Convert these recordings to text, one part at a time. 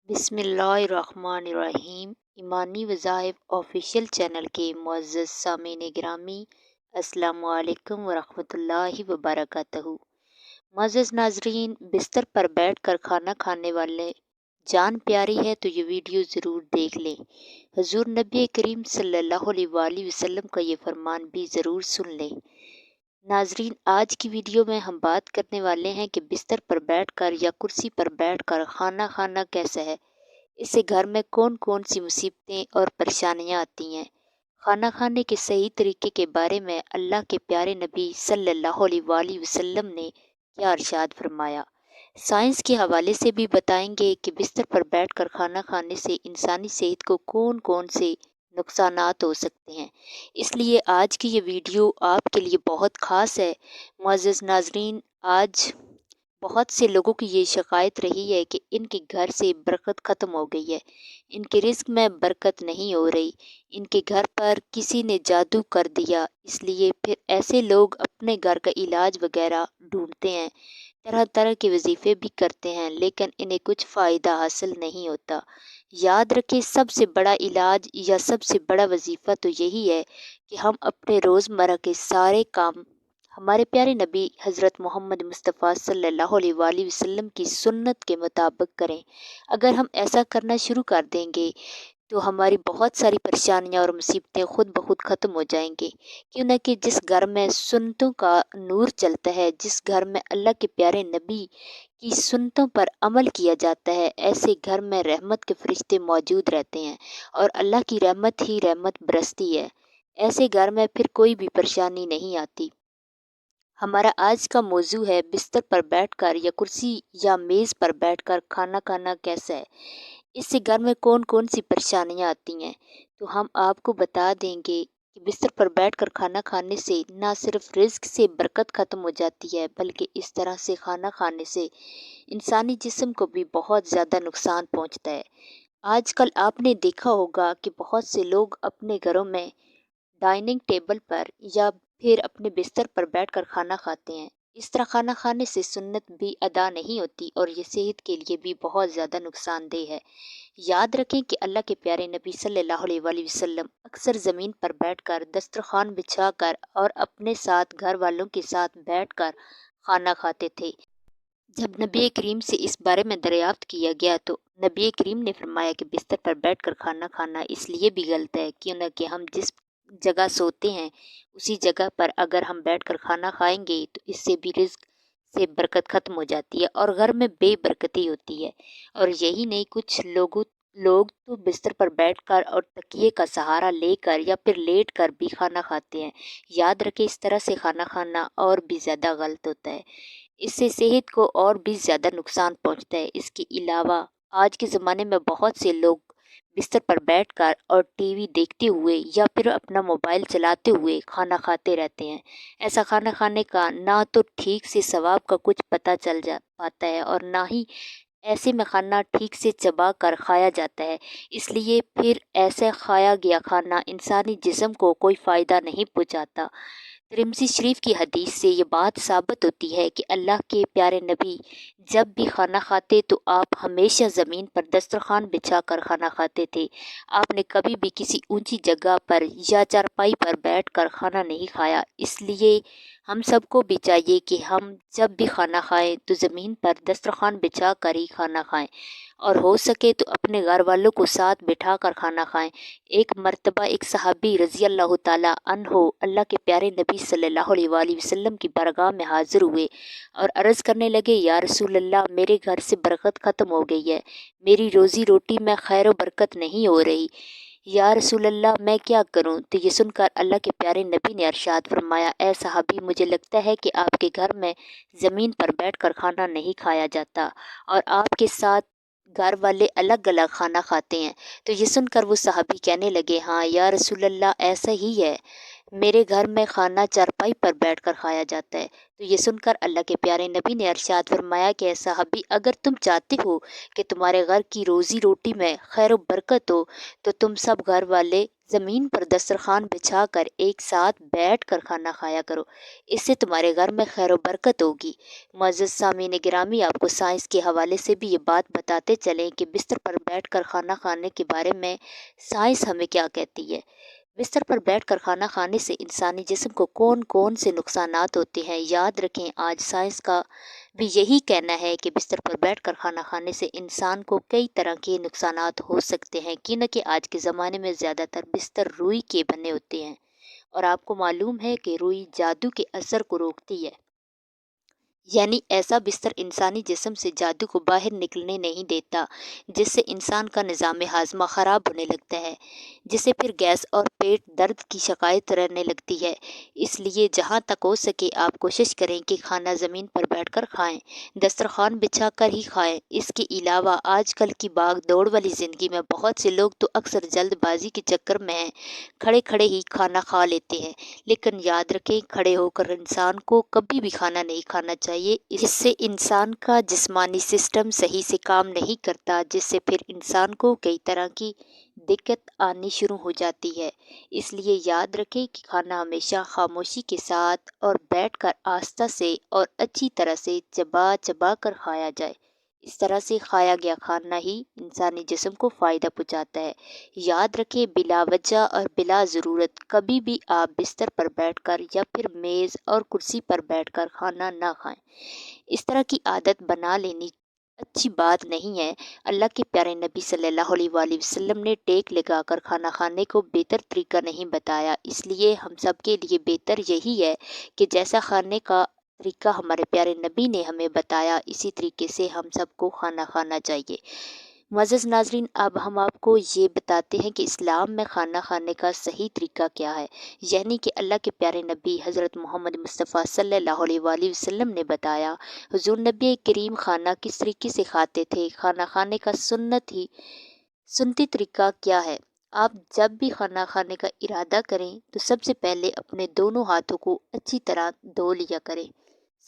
بسم اللہ الرحمن الرحیم۔ ایمانی وظائف آفیشیل چینل کے معزز سامعین گرامی، السلام علیکم ورحمۃ اللہ وبرکاتہ۔ معزز ناظرین، بستر پر بیٹھ کر کھانا کھانے والے جان پیاری ہے تو یہ ویڈیو ضرور دیکھ لیں۔ حضور نبی کریم صلی اللہ علیہ وآلہ وسلم کا یہ فرمان بھی ضرور سن لیں۔ ناظرین، آج کی ویڈیو میں ہم بات کرنے والے ہیں کہ بستر پر بیٹھ کر یا کرسی پر بیٹھ کر کھانا کھانا کیسا ہے، اس سے گھر میں کون کون سی مصیبتیں اور پریشانیاں آتی ہیں۔ کھانا کھانے کے صحیح طریقے کے بارے میں اللہ کے پیارے نبی صلی اللہ علیہ وآلہ وسلم نے کیا ارشاد فرمایا۔ سائنس کے حوالے سے بھی بتائیں گے کہ بستر پر بیٹھ کر کھانا کھانے سے انسانی صحت کو کون کون سے نقصانات ہو سکتے ہیں۔ اس لیے آج کی یہ ویڈیو آپ کے لیے بہت خاص ہے۔ معزز ناظرین، آج بہت سے لوگوں کی یہ شکایت رہی ہے کہ ان کے گھر سے برکت ختم ہو گئی ہے، ان کے رزق میں برکت نہیں ہو رہی، ان کے گھر پر کسی نے جادو کر دیا۔ اس لیے پھر ایسے لوگ اپنے گھر کا علاج وغیرہ ڈھونڈتے ہیں، طرح طرح کے وظیفے بھی کرتے ہیں، لیکن انہیں کچھ فائدہ حاصل نہیں ہوتا۔ یاد رکھیں، سب سے بڑا علاج یا سب سے بڑا وظیفہ تو یہی ہے کہ ہم اپنے روزمرہ کے سارے کام ہمارے پیارے نبی حضرت محمد مصطفیٰ صلی اللہ علیہ وآلہ وسلم کی سنت کے مطابق کریں۔ اگر ہم ایسا کرنا شروع کر دیں گے تو ہماری بہت ساری پریشانیاں اور مصیبتیں خود بخود ختم ہو جائیں گی، کیوں نہ کہ جس گھر میں سنتوں کا نور چلتا ہے، جس گھر میں اللہ کے پیارے نبی کی سنتوں پر عمل کیا جاتا ہے، ایسے گھر میں رحمت کے فرشتے موجود رہتے ہیں اور اللہ کی رحمت ہی رحمت برستی ہے۔ ایسے گھر میں پھر کوئی بھی پریشانی نہیں آتی۔ ہمارا آج کا موضوع ہے بستر پر بیٹھ کر یا کرسی یا میز پر بیٹھ کر کھانا کھانا کیسا ہے، اس سے گھر میں کون کون سی پریشانیاں آتی ہیں۔ تو ہم آپ کو بتا دیں گے کہ بستر پر بیٹھ کر کھانا کھانے سے نہ صرف رزق سے برکت ختم ہو جاتی ہے، بلکہ اس طرح سے کھانا کھانے سے انسانی جسم کو بھی بہت زیادہ نقصان پہنچتا ہے۔ آج کل آپ نے دیکھا ہوگا کہ بہت سے لوگ اپنے گھروں میں ڈائننگ ٹیبل پر یا پھر اپنے بستر پر بیٹھ کر کھانا کھاتے ہیں۔ اس طرح کھانا کھانے سے سنت بھی ادا نہیں ہوتی اور یہ صحت کے لیے بھی بہت زیادہ نقصان دہ ہے۔ یاد رکھیں کہ اللہ کے پیارے نبی صلی اللہ علیہ وآلہ وسلم اکثر زمین پر بیٹھ کر دسترخوان بچھا کر اور اپنے ساتھ گھر والوں کے ساتھ بیٹھ کر کھانا کھاتے تھے۔ جب نبی کریم سے اس بارے میں دریافت کیا گیا تو نبی کریم نے فرمایا کہ بستر پر بیٹھ کر کھانا کھانا اس لیے بھی غلط ہے کیوں نہ کہ ہم جس جگہ سوتے ہیں اسی جگہ پر اگر ہم بیٹھ کر کھانا کھائیں گے تو اس سے بھی رزق سے برکت ختم ہو جاتی ہے اور گھر میں بے برکتی ہوتی ہے۔ اور یہی نہیں، کچھ لوگ تو بستر پر بیٹھ کر اور تکیے کا سہارا لے کر یا پھر لیٹ کر بھی کھانا کھاتے ہیں۔ یاد رکھیں، اس طرح سے کھانا کھانا اور بھی زیادہ غلط ہوتا ہے، اس سے صحت کو اور بھی زیادہ نقصان پہنچتا ہے۔ اس کے علاوہ آج کے زمانے میں بہت سے لوگ بستر پر بیٹھ کر اور ٹی وی دیکھتے ہوئے یا پھر اپنا موبائل چلاتے ہوئے کھانا کھاتے رہتے ہیں۔ ایسا کھانا کھانے کا نہ تو ٹھیک سے ثواب کا کچھ پتہ چل پاتا ہے اور نہ ہی ایسے میں کھانا ٹھیک سے چبا کر کھایا جاتا ہے۔ اس لیے پھر ایسے کھایا گیا کھانا انسانی جسم کو کوئی فائدہ نہیں پہنچاتا۔ ترمذی شریف کی حدیث سے یہ بات ثابت ہوتی ہے کہ اللہ کے پیارے نبی جب بھی کھانا کھاتے تو آپ ہمیشہ زمین پر دسترخوان بچھا کر کھانا کھاتے تھے۔ آپ نے کبھی بھی کسی اونچی جگہ پر یا چارپائی پر بیٹھ کر کھانا نہیں کھایا۔ اس لیے ہم سب کو بھی چاہیے کہ ہم جب بھی کھانا کھائیں تو زمین پر دسترخوان بچھا کر ہی کھانا کھائیں اور ہو سکے تو اپنے گھر والوں کو ساتھ بٹھا کر کھانا کھائیں۔ ایک مرتبہ ایک صحابی رضی اللہ تعالیٰ عنہ اللہ کے پیارے نبی صلی اللہ علیہ وآلہ وسلم کی بارگاہ میں حاضر ہوئے اور عرض کرنے لگے، یا رسول اللہ، میرے گھر سے برکت ختم ہو گئی ہے، میری روزی روٹی میں خیر و برکت نہیں ہو رہی، یا رسول اللہ میں کیا کروں؟ تو یہ سن کر اللہ کے پیارے نبی نے ارشاد فرمایا، اے صحابی، مجھے لگتا ہے کہ آپ کے گھر میں زمین پر بیٹھ کر کھانا نہیں کھایا جاتا اور آپ کے ساتھ گھر والے الگ الگ کھانا کھاتے ہیں۔ تو یہ سن کر وہ صحابی کہنے لگے، ہاں یا رسول اللہ، ایسا ہی ہے، میرے گھر میں کھانا چارپائی پر بیٹھ کر کھایا جاتا ہے۔ تو یہ سن کر اللہ کے پیارے نبی نے ارشاد فرمایا کہ اے صحابی، اگر تم چاہتے ہو کہ تمہارے گھر کی روزی روٹی میں خیر و برکت ہو تو تم سب گھر والے زمین پر دسترخوان بچھا کر ایک ساتھ بیٹھ کر کھانا کھایا کرو، اس سے تمہارے گھر میں خیر و برکت ہوگی۔ معزز سامعین گرامی، آپ کو سائنس کے حوالے سے بھی یہ بات بتاتے چلیں کہ بستر پر بیٹھ کر کھانا کھانے کے بارے میں سائنس ہمیں کیا کہتی ہے۔ بستر پر بیٹھ کر کھانا کھانے سے انسانی جسم کو کون کون سے نقصانات ہوتے ہیں، یاد رکھیں آج سائنس کا بھی یہی کہنا ہے کہ بستر پر بیٹھ کر کھانا کھانے سے انسان کو کئی طرح کے نقصانات ہو سکتے ہیں، کہ آج کے زمانے میں زیادہ تر بستر روئی کے بنے ہوتے ہیں، اور آپ کو معلوم ہے کہ روئی جادو کے اثر کو روکتی ہے، یعنی ایسا بستر انسانی جسم سے جادو کو باہر نکلنے نہیں دیتا، جس سے انسان کا نظام ہاضمہ خراب ہونے لگتا ہے، جس سے پھر گیس اور پیٹ درد کی شکایت رہنے لگتی ہے۔ اس لیے جہاں تک ہو سکے آپ کوشش کریں کہ کھانا زمین پر بیٹھ کر کھائیں، دسترخوان بچھا کر ہی کھائیں۔ اس کے علاوہ آج کل کی بھاگ دوڑ والی زندگی میں بہت سے لوگ تو اکثر جلد بازی کے چکر میں کھڑے کھڑے ہی کھانا کھا لیتے ہیں، لیکن یاد رکھیں کھڑے ہو کر انسان کو کبھی بھی کھانا نہیں کھانا چاہیے۔ اس سے انسان کا جسمانی سسٹم صحیح سے کام نہیں کرتا، جس سے پھر انسان کو کئی طرح کی دقت آنی شروع ہو جاتی ہے۔ اس لیے یاد رکھیں کہ کھانا ہمیشہ خاموشی کے ساتھ اور بیٹھ کر آہستہ سے اور اچھی طرح سے چبا چبا کر کھایا جائے۔ اس طرح سے کھایا گیا کھانا ہی انسانی جسم کو فائدہ پہنچاتا ہے۔ یاد رکھیں بلا وجہ اور بلا ضرورت کبھی بھی آپ بستر پر بیٹھ کر یا پھر میز اور کرسی پر بیٹھ کر کھانا نہ کھائیں۔ اس طرح کی عادت بنا لینی اچھی بات نہیں ہے۔ اللہ کے پیارے نبی صلی اللہ علیہ وآلہ وسلم نے ٹیک لگا کر کھانا کھانے کو بہتر طریقہ نہیں بتایا، اس لیے ہم سب کے لیے بہتر یہی ہے کہ جیسا کھانے کا طریقہ ہمارے پیارے نبی نے ہمیں بتایا، اسی طریقے سے ہم سب کو کھانا کھانا چاہیے۔ معزز ناظرین، اب ہم آپ کو یہ بتاتے ہیں کہ اسلام میں کھانا کھانے کا صحیح طریقہ کیا ہے، یعنی کہ اللہ کے پیارے نبی حضرت محمد مصطفیٰ صلی اللہ علیہ وآلہ وسلم نے بتایا۔ حضور نبی کریم کھانا کس طریقے سے کھاتے تھے، کھانا کھانے کا سنتی طریقہ کیا ہے۔ آپ جب بھی کھانا کھانے کا ارادہ کریں تو سب سے پہلے اپنے دونوں ہاتھوں کو اچھی طرح دھو لیا کریں۔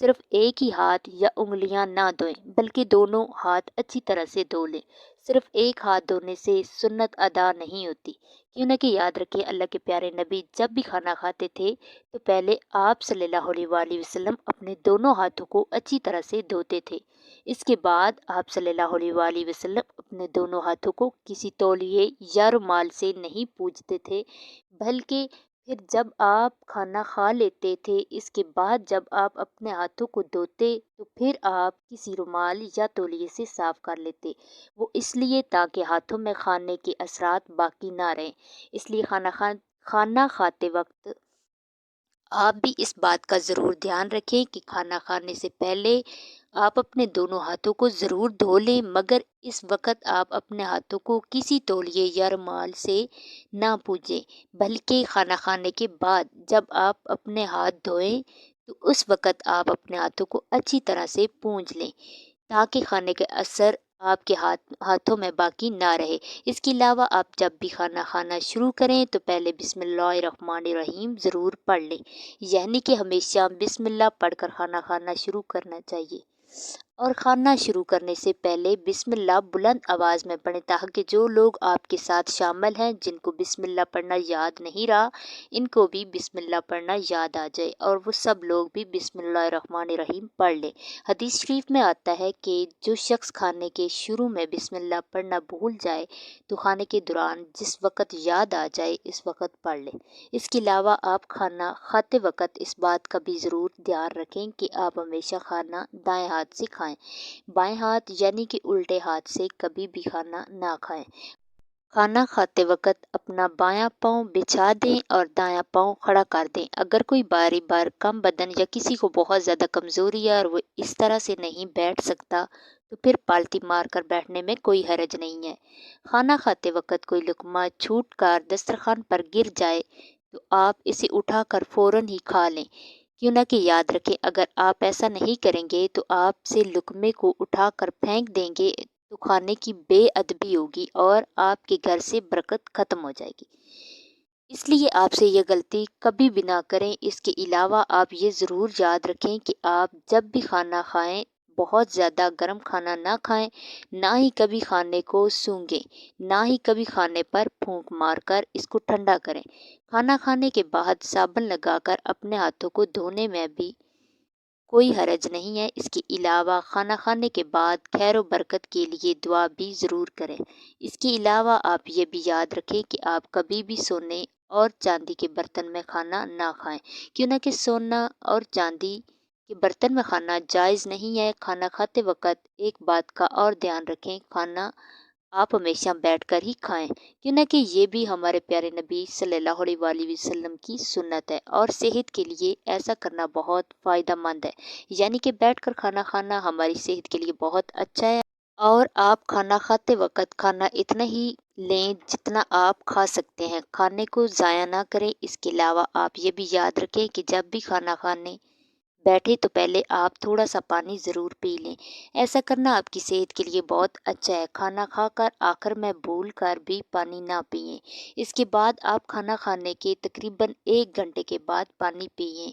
صرف ایک ہی ہاتھ یا انگلیاں نہ دھوئیں، بلکہ دونوں ہاتھ اچھی طرح سے دھو لیں۔ صرف ایک ہاتھ دھونے سے سنت ادا نہیں ہوتی، کیوں نہ کہ یاد رکھیں اللہ کے پیارے نبی جب بھی کھانا کھاتے تھے تو پہلے آپ صلی اللہ علیہ وآلہ وسلم اپنے دونوں ہاتھوں کو اچھی طرح سے دھوتے تھے۔ اس کے بعد آپ صلی اللہ علیہ وآلہ وسلم اپنے دونوں ہاتھوں کو کسی تولیے یا رومال سے نہیں پوچھتے تھے، بلکہ پھر جب آپ کھانا کھا لیتے تھے، اس کے بعد جب آپ اپنے ہاتھوں کو دھوتے تو پھر آپ کسی رومال یا تولیے سے صاف کر لیتے، وہ اس لیے تاکہ ہاتھوں میں کھانے کے اثرات باقی نہ رہیں۔ اس لیے کھانا کھاتے وقت آپ بھی اس بات کا ضرور دھیان رکھیں کہ کھانا کھانے سے پہلے آپ اپنے دونوں ہاتھوں کو ضرور دھو لیں، مگر اس وقت آپ اپنے ہاتھوں کو کسی تولیے یا رومال سے نہ پوجیں، بلکہ کھانا کھانے کے بعد جب آپ اپنے ہاتھ دھوئیں تو اس وقت آپ اپنے ہاتھوں کو اچھی طرح سے پونجھ لیں، تاکہ کھانے کے اثر آپ کے ہاتھوں میں باقی نہ رہے۔ اس کے علاوہ آپ جب بھی کھانا کھانا شروع کریں تو پہلے بسم اللہ الرحمن الرحیم ضرور پڑھ لیں، یعنی کہ ہمیشہ بسم اللہ پڑھ کر کھانا کھانا شروع کرنا چاہیے، اور کھانا شروع کرنے سے پہلے بسم اللہ بلند آواز میں پڑھیں، تاکہ جو لوگ آپ کے ساتھ شامل ہیں جن کو بسم اللہ پڑھنا یاد نہیں رہا، ان کو بھی بسم اللہ پڑھنا یاد آ جائے اور وہ سب لوگ بھی بسم اللہ الرحمن الرحیم پڑھ لیں۔ حدیث شریف میں آتا ہے کہ جو شخص کھانے کے شروع میں بسم اللہ پڑھنا بھول جائے تو کھانے کے دوران جس وقت یاد آ جائے اس وقت پڑھ لیں۔ اس کے علاوہ آپ کھانا کھاتے وقت اس بات کا بھی ضرور دھیان رکھیں کہ آپ ہمیشہ کھانا دائیں ہاتھ سے کھائیں، بائیں ہاتھ یعنی کہ الٹے ہاتھ سے کبھی بھی کھانا نہ کھائیں۔ کھانا کھاتے وقت اپنا بایاں پاؤں بچھا دیں اور دایاں پاؤں کھڑا کر دیں۔ اگر کوئی بار کم بدن یا کسی کو بہت زیادہ کمزوری ہے اور وہ اس طرح سے نہیں بیٹھ سکتا تو پھر پالٹی مار کر بیٹھنے میں کوئی حرج نہیں ہے۔ کھانا کھاتے وقت کوئی لقمہ چھوٹ کر دسترخوان پر گر جائے تو آپ اسے اٹھا کر فوراً ہی کھا لیں، کیوں نہ کہ یاد رکھیں اگر آپ ایسا نہیں کریں گے تو آپ سے لقمے کو اٹھا کر پھینک دیں گے تو کھانے کی بے ادبی ہوگی اور آپ کے گھر سے برکت ختم ہو جائے گی، اس لیے آپ سے یہ غلطی کبھی بھی نہ کریں۔ اس کے علاوہ آپ یہ ضرور یاد رکھیں کہ آپ جب بھی کھانا کھائیں بہت زیادہ گرم کھانا نہ کھائیں، نہ ہی کبھی کھانے کو سونگھیں، نہ ہی کبھی کھانے پر پھونک مار کر اس کو ٹھنڈا کریں۔ کھانا کھانے کے بعد صابن لگا کر اپنے ہاتھوں کو دھونے میں بھی کوئی حرج نہیں ہے۔ اس کے علاوہ کھانا کھانے کے بعد خیر و برکت کے لیے دعا بھی ضرور کریں۔ اس کے علاوہ آپ یہ بھی یاد رکھیں کہ آپ کبھی بھی سونے اور چاندی کے برتن میں کھانا نہ کھائیں، کیوں نہ کہ سونا اور چاندی کے برتن میں کھانا جائز نہیں ہے۔ کھانا کھاتے وقت ایک بات کا اور دھیان رکھیں، کھانا آپ ہمیشہ بیٹھ کر ہی کھائیں، کیوں نہ کہ یہ بھی ہمارے پیارے نبی صلی اللہ علیہ وآلہ وسلم کی سنت ہے اور صحت کے لیے ایسا کرنا بہت فائدہ مند ہے۔ یعنی کہ بیٹھ کر کھانا کھانا ہماری صحت کے لیے بہت اچھا ہے، اور آپ کھانا کھاتے وقت کھانا اتنا ہی لیں جتنا آپ کھا سکتے ہیں، کھانے کو ضائع نہ کریں۔ اس کے علاوہ آپ یہ بھی یاد رکھیں کہ جب بھی کھانا کھانے بیٹھے تو پہلے آپ تھوڑا سا پانی ضرور پی لیں۔ ایسا کرنا آپ کی صحت کے لیے بہت اچھا ہے۔ کھانا کھا کر آخر میں بھول کر بھی پانی نہ پئیں۔ اس کے بعد آپ کھانا کھانے کے تقریباً 1 گھنٹے کے بعد پانی پئیں۔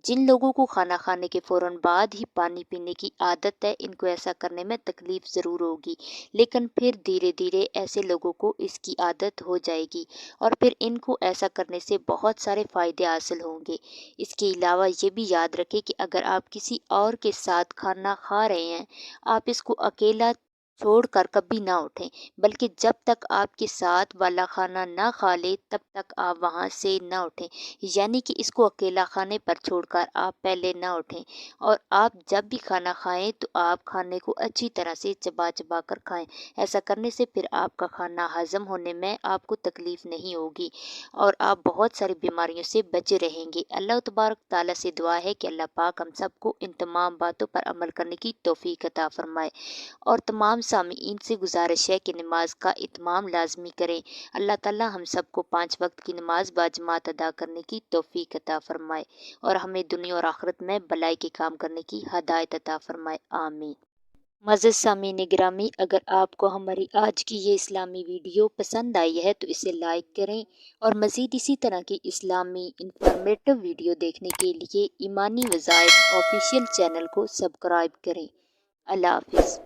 جن لوگوں کو کھانا کھانے کے فوراً بعد ہی پانی پینے کی عادت ہے، ان کو ایسا کرنے میں تکلیف ضرور ہوگی، لیکن پھر دھیرے دھیرے ایسے لوگوں کو اس کی عادت ہو جائے گی اور پھر ان کو ایسا کرنے سے بہت سارے فائدے حاصل ہوں گے۔ اس کے علاوہ یہ بھی یاد رکھیں کہ اگر آپ کسی اور کے ساتھ کھانا کھا رہے ہیں، آپ اس کو اکیلا چھوڑ کر کبھی نہ اٹھیں، بلکہ جب تک آپ کے ساتھ والا کھانا نہ کھا لے تب تک آپ وہاں سے نہ اٹھیں۔ یعنی کہ اس کو اکیلا کھانے پر چھوڑ کر آپ پہلے نہ اٹھیں، اور آپ جب بھی کھانا کھائیں تو آپ کھانے کو اچھی طرح سے چبا چبا کر کھائیں۔ ایسا کرنے سے پھر آپ کا کھانا ہضم ہونے میں آپ کو تکلیف نہیں ہوگی اور آپ بہت ساری بیماریوں سے بچے رہیں گے۔ اللہ تبارک تعالیٰ سے دعا ہے کہ اللہ پاک ہم سب کو ان تمام باتوں پر عمل کرنے کی توفیق عطا فرمائے، اور تمام سامعین سے گزارش ہے کہ نماز کا اتمام لازمی کریں۔ اللہ تعالیٰ ہم سب کو 5 وقت کی نماز باجماعت ادا کرنے کی توفیق عطا فرمائے اور ہمیں دنیا اور آخرت میں بھلائی کے کام کرنے کی ہدایت عطا فرمائے، آمین۔ معزز سامعین گرامی، اگر آپ کو ہماری آج کی یہ اسلامی ویڈیو پسند آئی ہے تو اسے لائک کریں، اور مزید اسی طرح کی اسلامی انفارمیٹو ویڈیو دیکھنے کے لیے ایمانی وظائف آفیشیل چینل کو سبسکرائب کریں۔ اللہ حافظ۔